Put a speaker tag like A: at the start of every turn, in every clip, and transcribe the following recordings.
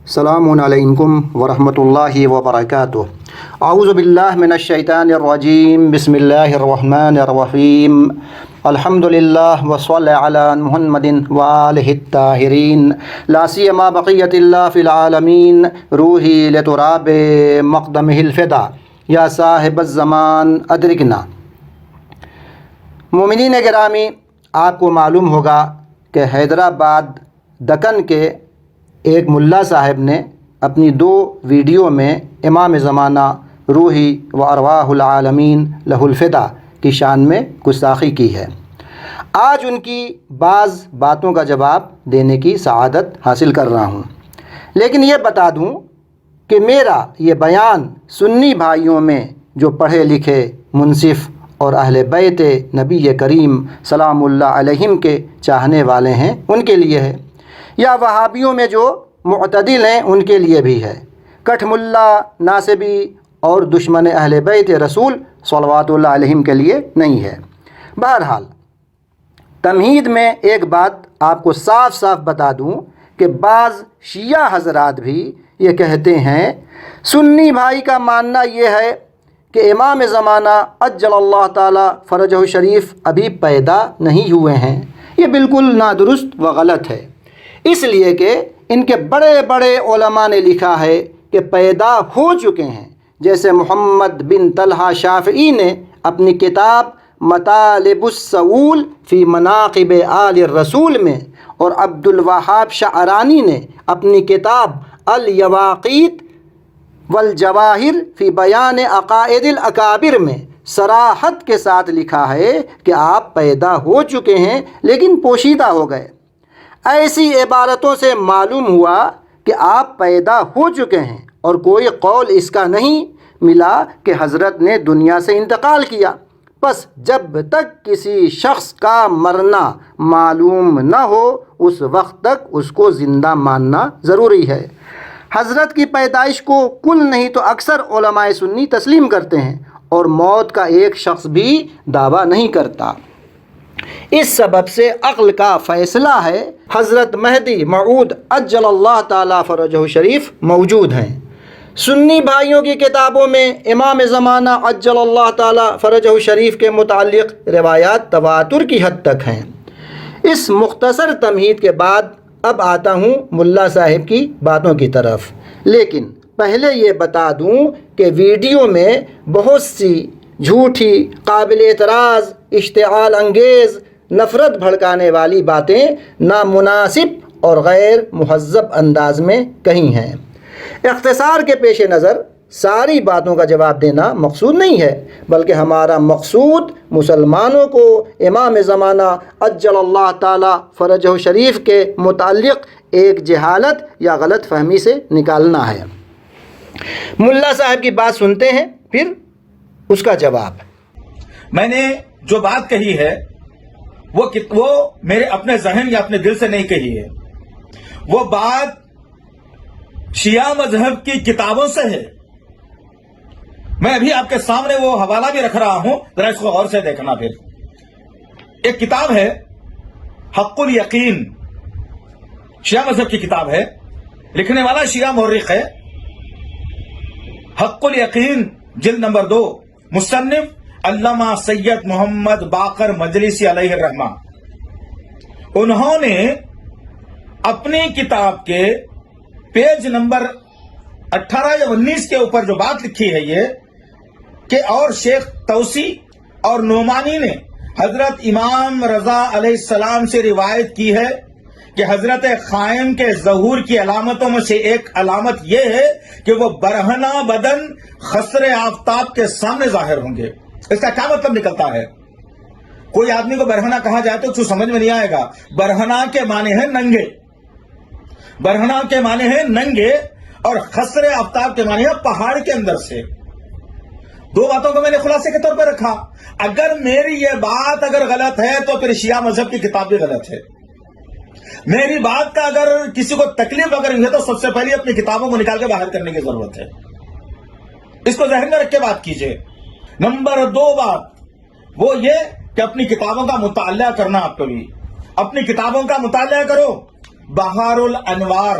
A: السلام علیکم ورحمۃ اللہ وبرکاتہ۔ اعوذ باللہ من الشیطان الرجیم، بسم اللہ الرحمن الرحیم۔ الحمد للہ وصلی علی محمد وآلہ الطاہرین، لا سیما بقیت اللہ فی العالمین، روحی لتراب مقدمہ الفدا، یا صاحب الزمان ادرکنا۔ مومنین گرامی، آپ کو معلوم ہوگا کہ حیدرآباد دکن کے ایک ملا صاحب نے اپنی 2 ویڈیو میں امام زمانہ روحی و ارواح العالمین لہ الفدا کی شان میں گستاخی کی ہے۔ آج ان کی بعض باتوں کا جواب دینے کی سعادت حاصل کر رہا ہوں، لیکن یہ بتا دوں کہ میرا یہ بیان سنی بھائیوں میں جو پڑھے لکھے منصف اور اہل بیت نبی کریم سلام اللہ علیہم کے چاہنے والے ہیں ان کے لیے ہے، یا وہابیوں میں جو معتدل ہیں ان کے لیے بھی ہے، کٹھ ملا ناصبی اور دشمن اہل بیت رسول صلوات اللہ علیہم کے لیے نہیں ہے۔ بہرحال تمہید میں ایک بات آپ کو صاف صاف بتا دوں کہ بعض شیعہ حضرات بھی یہ کہتے ہیں، سنی بھائی کا ماننا یہ ہے کہ امام زمانہ عجل اللہ تعالی فرجہ شریف ابھی پیدا نہیں ہوئے ہیں۔ یہ بالکل نادرست و غلط ہے، اس لیے کہ ان کے بڑے بڑے علماء نے لکھا ہے کہ پیدا ہو چکے ہیں، جیسے محمد بن طلحہ شافعی نے اپنی کتاب مطالب السؤول فی مناقب آل الرسول میں، اور عبد الوہاب شعرانی نے اپنی کتاب الیواقیت والجواہر فی بیان عقائد الاکابر میں صراحت کے ساتھ لکھا ہے کہ آپ پیدا ہو چکے ہیں لیکن پوشیدہ ہو گئے۔ ایسی عبارتوں سے معلوم ہوا کہ آپ پیدا ہو چکے ہیں، اور کوئی قول اس کا نہیں ملا کہ حضرت نے دنیا سے انتقال کیا۔ پس جب تک کسی شخص کا مرنا معلوم نہ ہو اس وقت تک اس کو زندہ ماننا ضروری ہے۔ حضرت کی پیدائش کو کل نہیں تو اکثر علماء سنی تسلیم کرتے ہیں، اور موت کا ایک شخص بھی دعویٰ نہیں کرتا۔ اس سبب سے عقل کا فیصلہ ہے حضرت مہدی موعود عجل اللہ تعالی فرجہ شریف موجود ہیں۔ سنی بھائیوں کی کتابوں میں امام زمانہ عجل اللہ تعالی فرجہ شریف کے متعلق روایات تواتر کی حد تک ہیں۔ اس مختصر تمہید کے بعد اب آتا ہوں ملا صاحب کی باتوں کی طرف، لیکن پہلے یہ بتا دوں کہ ویڈیو میں بہت سی جھوٹی، قابل اعتراض، اشتعال انگیز، نفرت بھڑکانے والی باتیں نامناسب اور غیر مہذب انداز میں کہی ہیں۔ اختصار کے پیش نظر ساری باتوں کا جواب دینا مقصود نہیں ہے، بلکہ ہمارا مقصود مسلمانوں کو امام زمانہ عجل اللہ تعالی فرجہ شریف کے متعلق ایک جہالت یا غلط فہمی سے نکالنا ہے۔ ملا صاحب کی بات سنتے ہیں، پھر اس کا جواب۔
B: میں نے جو بات کہی ہے وہ میرے اپنے ذہن یا اپنے دل سے نہیں کہی ہے، وہ بات شیعہ مذہب کی کتابوں سے ہے۔ میں ابھی آپ کے سامنے وہ حوالہ بھی رکھ رہا ہوں، ذرا اس کو غور سے دیکھنا۔ پھر ایک کتاب ہے حق الیقین، شیعہ مذہب کی کتاب ہے، لکھنے والا شیعہ مورخ ہے۔ حق الیقین جلد نمبر 2، مصنف علامہ سید محمد باقر مجلسی علیہ الرحمہ۔ انہوں نے اپنی کتاب کے پیج نمبر 18 یا 19 کے اوپر جو بات لکھی ہے یہ کہ اور شیخ توسی اور نعمانی نے حضرت امام رضا علیہ السلام سے روایت کی ہے کہ حضرت قائم کے ظہور کی علامتوں میں سے ایک علامت یہ ہے کہ وہ برہنہ بدن خسر آفتاب کے سامنے ظاہر ہوں گے۔ اس کا کیا مطلب نکلتا ہے؟ کوئی آدمی کو برہنہ کہا جائے تو کچھ سمجھ میں نہیں آئے گا۔ برہنہ کے معنی ہے ننگے، برہنہ کے معنی ہے ننگے، اور خسر آفتاب کے معنی ہے پہاڑ کے اندر سے۔ 2 باتوں کو میں نے خلاصے کے طور پر رکھا۔ اگر میری یہ بات اگر غلط ہے تو پھر شیعہ مذہب کی کتاب بھی غلط ہے۔ میری بات کا اگر کسی کو تکلیف اگر ہوئی ہے تو سب سے پہلے اپنی کتابوں کو نکال کے باہر کرنے کی ضرورت ہے۔ اس کو ذہن میں رکھ کے بات کیجئے۔ نمبر 2 بات وہ یہ کہ اپنی کتابوں کا مطالعہ کرنا۔ آپ کو بھی اپنی کتابوں کا مطالعہ کرو۔ بہار الانوار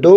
A: 2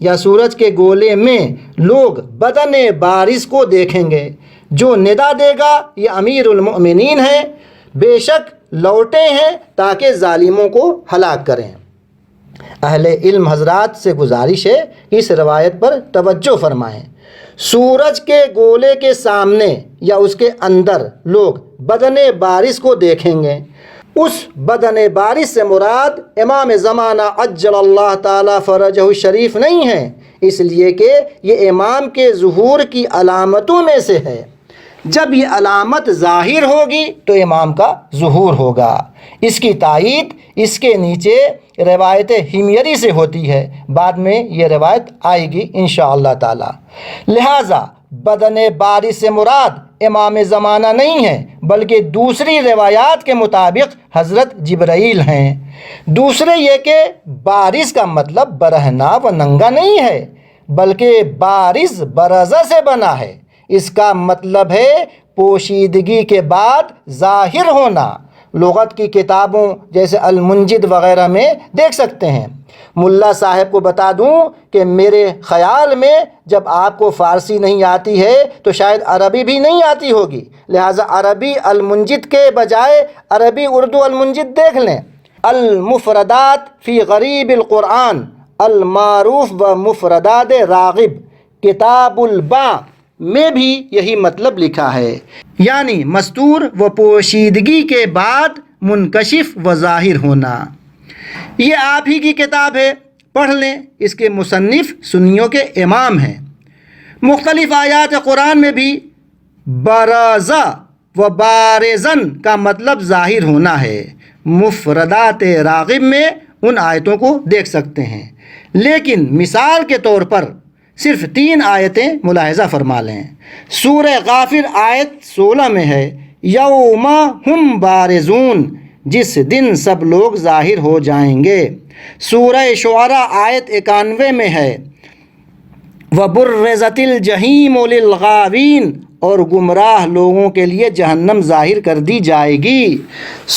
A: یا سورج کے گولے میں لوگ بدن بارز کو دیکھیں گے جو ندا دے گا یہ امیر المؤمنین ہے، بے شک لوٹے ہیں تاکہ ظالموں کو ہلاک کریں۔ اہل علم حضرات سے گزارش ہے کہ اس روایت پر توجہ فرمائیں۔ سورج کے گولے کے سامنے یا اس کے اندر لوگ بدن بارز کو دیکھیں گے۔ اس بدن بارز سے مراد امام زمانہ عجل اللہ تعالی فرجہ الشریف نہیں ہے، اس لیے کہ یہ امام کے ظہور کی علامتوں میں سے ہے۔ جب یہ علامت ظاہر ہوگی تو امام کا ظہور ہوگا۔ اس کی تائید اس کے نیچے روایت حمیری سے ہوتی ہے، بعد میں یہ روایت آئے گی انشاءاللہ تعالی۔ لہٰذا بدن بارز سے مراد امام زمانہ نہیں ہے بلکہ دوسری روایات کے مطابق حضرت جبرائیل ہیں۔ دوسرے یہ کہ بارز کا مطلب برہنہ و ننگا نہیں ہے بلکہ بارز برزہ سے بنا ہے، اس کا مطلب ہے پوشیدگی کے بعد ظاہر ہونا۔ لغت کی کتابوں جیسے المنجد وغیرہ میں دیکھ سکتے ہیں۔ ملا صاحب کو بتا دوں کہ میرے خیال میں جب آپ کو فارسی نہیں آتی ہے تو شاید عربی بھی نہیں آتی ہوگی، لہٰذا عربی المنجد کے بجائے عربی اردو المنجد دیکھ لیں۔ المفردات فی غریب القرآن المعروف و مفردات راغب کتاب الباء میں بھی یہی مطلب لکھا ہے، یعنی مستور و پوشیدگی کے بعد منکشف و ظاہر ہونا۔ یہ آپ ہی کی کتاب ہے، پڑھ لیں۔ اس کے مصنف سنیوں کے امام ہیں۔ مختلف آیات قرآن میں بھی برزا و بارزن کا مطلب ظاہر ہونا ہے۔ مفردات راغب میں ان آیتوں کو دیکھ سکتے ہیں، لیکن مثال کے طور پر صرف 3 آیتیں ملاحظہ فرما لیں۔ سورہ غافر آیت 16 میں ہے یوم ہم بارزون، جس دن سب لوگ ظاہر ہو جائیں گے۔ سورہ شعراء آیت 91 میں ہے وَبُرِّزَتِ الْجَحِیمُ لِلْغَاوِینَ، اور گمراہ لوگوں کے لیے جہنم ظاہر کر دی جائے گی۔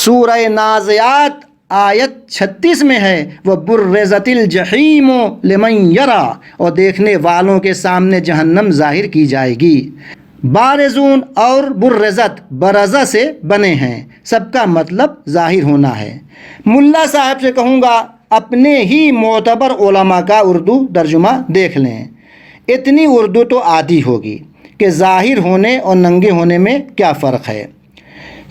A: سورہ نازعات آیت 36 میں ہے وَبُرِّزَتِ الْجَحِیمُ لِمَنْ یَرَى، اور دیکھنے والوں کے سامنے جہنم ظاہر کی جائے گی۔ بارزون اور برزت برزہ سے بنے ہیں، سب کا مطلب ظاہر ہونا ہے۔ ملا صاحب سے کہوں گا اپنے ہی معتبر علماء کا اردو ترجمہ دیکھ لیں، اتنی اردو تو آتی ہوگی کہ ظاہر ہونے اور ننگے ہونے میں کیا فرق ہے۔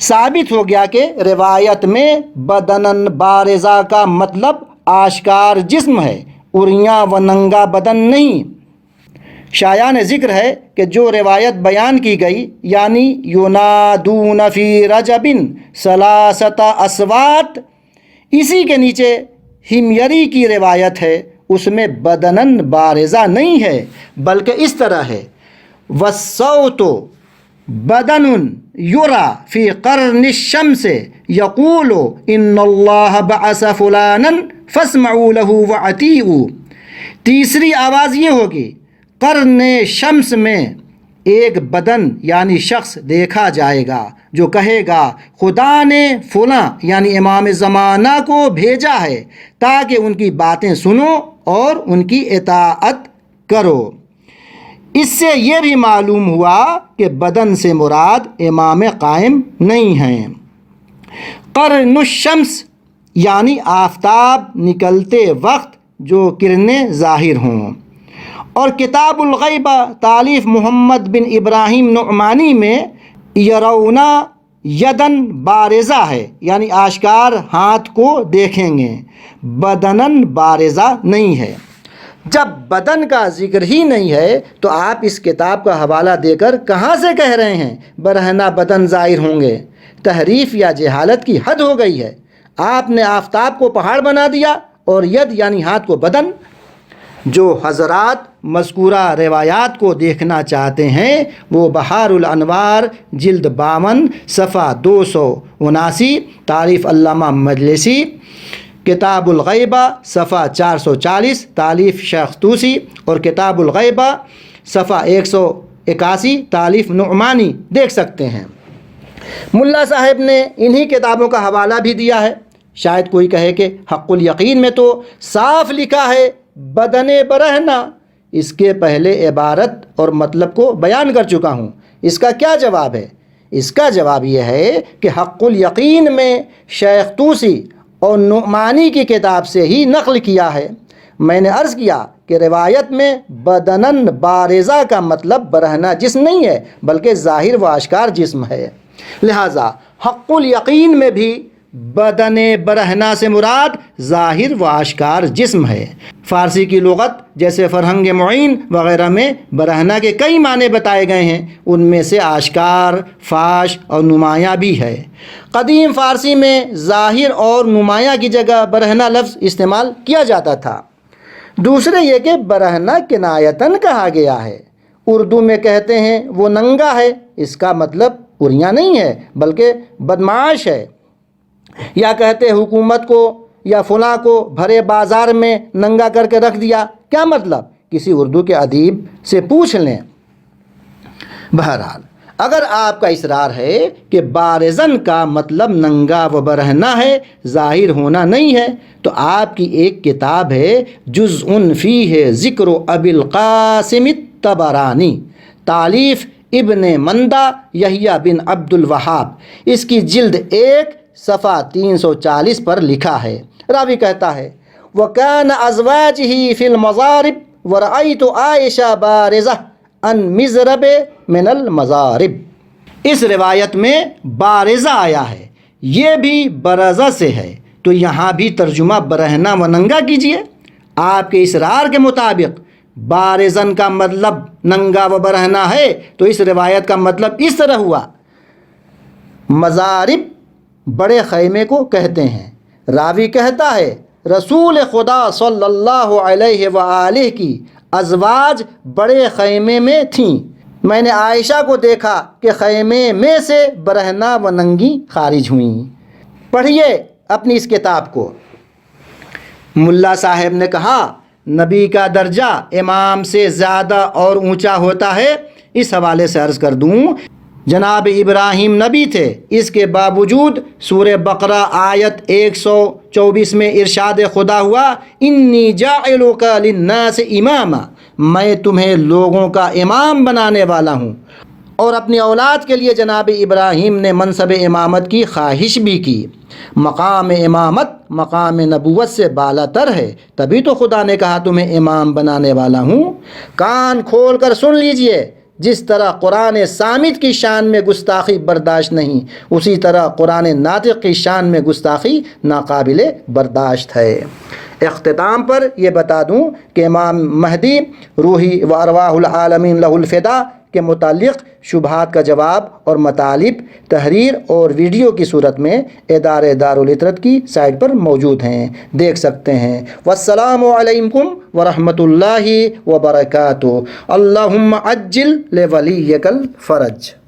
A: ثابت ہو گیا کہ روایت میں بدنن بارزہ کا مطلب آشکار جسم ہے، اریاں و ننگا بدن نہیں۔ شایان ذکر ہے کہ جو روایت بیان کی گئی یعنی ینادون فی رجب ثلاثۃ اصوات، اسی کے نیچے حمیری کی روایت ہے، اس میں بدنن بارزہ نہیں ہے بلکہ اس طرح ہے والصوت بدن یرا فی قرن الشمس یقول ان اللہ بعث فلانا فاسمعوا له واطیعوا۔ تیسری آواز یہ ہوگی قرن شمس میں ایک بدن یعنی شخص دیکھا جائے گا جو کہے گا خدا نے فلاں یعنی امام زمانہ کو بھیجا ہے تاکہ ان کی باتیں سنو اور ان کی اطاعت کرو۔ اس سے یہ بھی معلوم ہوا کہ بدن سے مراد امام قائم نہیں ہیں۔ قرن الشمس یعنی آفتاب نکلتے وقت جو کرنیں ظاہر ہوں۔ اور کتاب الغیبہ تالیف محمد بن ابراہیم نعمانی میں یرونا یدن بارزہ ہے، یعنی آشکار ہاتھ کو دیکھیں گے، بدنن بارزہ نہیں ہے۔ جب بدن کا ذکر ہی نہیں ہے تو آپ اس کتاب کا حوالہ دے کر کہاں سے کہہ رہے ہیں برہنہ بدن ظاہر ہوں گے؟ تحریف یا جہالت کی حد ہو گئی ہے۔ آپ نے آفتاب کو پہاڑ بنا دیا اور ید یعنی ہاتھ کو بدن۔ جو حضرات مذکورہ روایات کو دیکھنا چاہتے ہیں وہ بحار الانوار جلد 52 صفحہ 279 تالیف علامہ مجلسی، کتاب الغیبہ صفحہ 440 تالیف شیخ طوسی، اور کتاب الغیبہ صفحہ 181 تالیف نعمانی دیکھ سکتے ہیں۔ ملا صاحب نے انہی کتابوں کا حوالہ بھی دیا ہے۔ شاید کوئی کہے کہ حق الیقین میں تو صاف لکھا ہے بدن برہنہ، اس کے پہلے عبارت اور مطلب کو بیان کر چکا ہوں۔ اس کا کیا جواب ہے؟ اس کا جواب یہ ہے کہ حق الیقین میں شیخ طوسی اور نعمانی کی کتاب سے ہی نقل کیا ہے۔ میں نے عرض کیا کہ روایت میں بدنن بارزہ کا مطلب برہنہ جسم نہیں ہے بلکہ ظاہر و آشکار جسم ہے، لہٰذا حق الیقین میں بھی بدن برہنہ سے مراد ظاہر و آشکار جسم ہے۔ فارسی کی لغت جیسے فرہنگ معین وغیرہ میں برہنہ کے کئی معنی بتائے گئے ہیں، ان میں سے آشکار، فاش اور نمایاں بھی ہے۔ قدیم فارسی میں ظاہر اور نمایاں کی جگہ برہنہ لفظ استعمال کیا جاتا تھا۔ دوسرے یہ کہ برہنہ کنایتاً کہا گیا ہے۔ اردو میں کہتے ہیں وہ ننگا ہے، اس کا مطلب عریاں نہیں ہے بلکہ بدمعاش ہے۔ یا کہتے حکومت کو یا فلاں کو بھرے بازار میں ننگا کر کے رکھ دیا، کیا مطلب؟ کسی اردو کے ادیب سے پوچھ لیں۔ بہرحال اگر آپ کا اصرار ہے کہ بارزن کا مطلب ننگا و برہنہ ہے، ظاہر ہونا نہیں ہے، تو آپ کی ایک کتاب ہے جزء فیہ ذکر ابی القاسم الطبرانی، تالیف ابن مندہ یحییٰ بن عبد الوہاب، اس کی جلد 1 صفحہ 340 پر لکھا ہے۔ راوی کہتا ہے وَكَانَ أَزْوَاجِهِ فِي الْمَضَارِبِ وَرَأَيْتُ عَائِشَةَ بَارِزَةً ان مزرب من المزارب۔ اس روایت میں بارزہ آیا ہے، یہ بھی برزہ سے ہے، تو یہاں بھی ترجمہ برہنہ و ننگا کیجئے۔ آپ کے اصرار کے مطابق بارزن کا مطلب ننگا و برہنہ ہے، تو اس روایت کا مطلب اس طرح ہوا۔ مزارب بڑے خیمے کو کہتے ہیں۔ راوی کہتا ہے رسول خدا صلی اللہ علیہ وآلہ کی ازواج بڑے خیمے میں تھیں، میں نے عائشہ کو دیکھا کہ خیمے میں سے برہنہ و ننگی خارج ہوئیں۔ پڑھیے اپنی اس کتاب کو۔ ملا صاحب نے کہا نبی کا درجہ امام سے زیادہ اور اونچا ہوتا ہے۔ اس حوالے سے عرض کر دوں جناب ابراہیم نبی تھے، اس کے باوجود سورہ بقرہ آیت 124 میں ارشاد خدا ہوا انی جاعلک للناس اماما، میں تمہیں لوگوں کا امام بنانے والا ہوں۔ اور اپنی اولاد کے لیے جناب ابراہیم نے منصب امامت کی خواہش بھی کی۔ مقام امامت مقام نبوت سے بالا تر ہے، تبھی تو خدا نے کہا تمہیں امام بنانے والا ہوں۔ کان کھول کر سن لیجئے، جس طرح قرآن صامت کی شان میں گستاخی برداشت نہیں، اسی طرح قرآن ناطق کی شان میں گستاخی ناقابل برداشت ہے۔ اختتام پر یہ بتا دوں کہ امام مہدی روحی و ارواح العالمین لہ الفدا کے متعلق شبہات کا جواب اور مطالب تحریر اور ویڈیو کی صورت میں ادارے دارالفطرت کی سائٹ پر موجود ہیں، دیکھ سکتے ہیں۔ والسلام علیکم ورحمۃ اللہ وبرکاتہ۔ اللہم عجل لولیک الفرج۔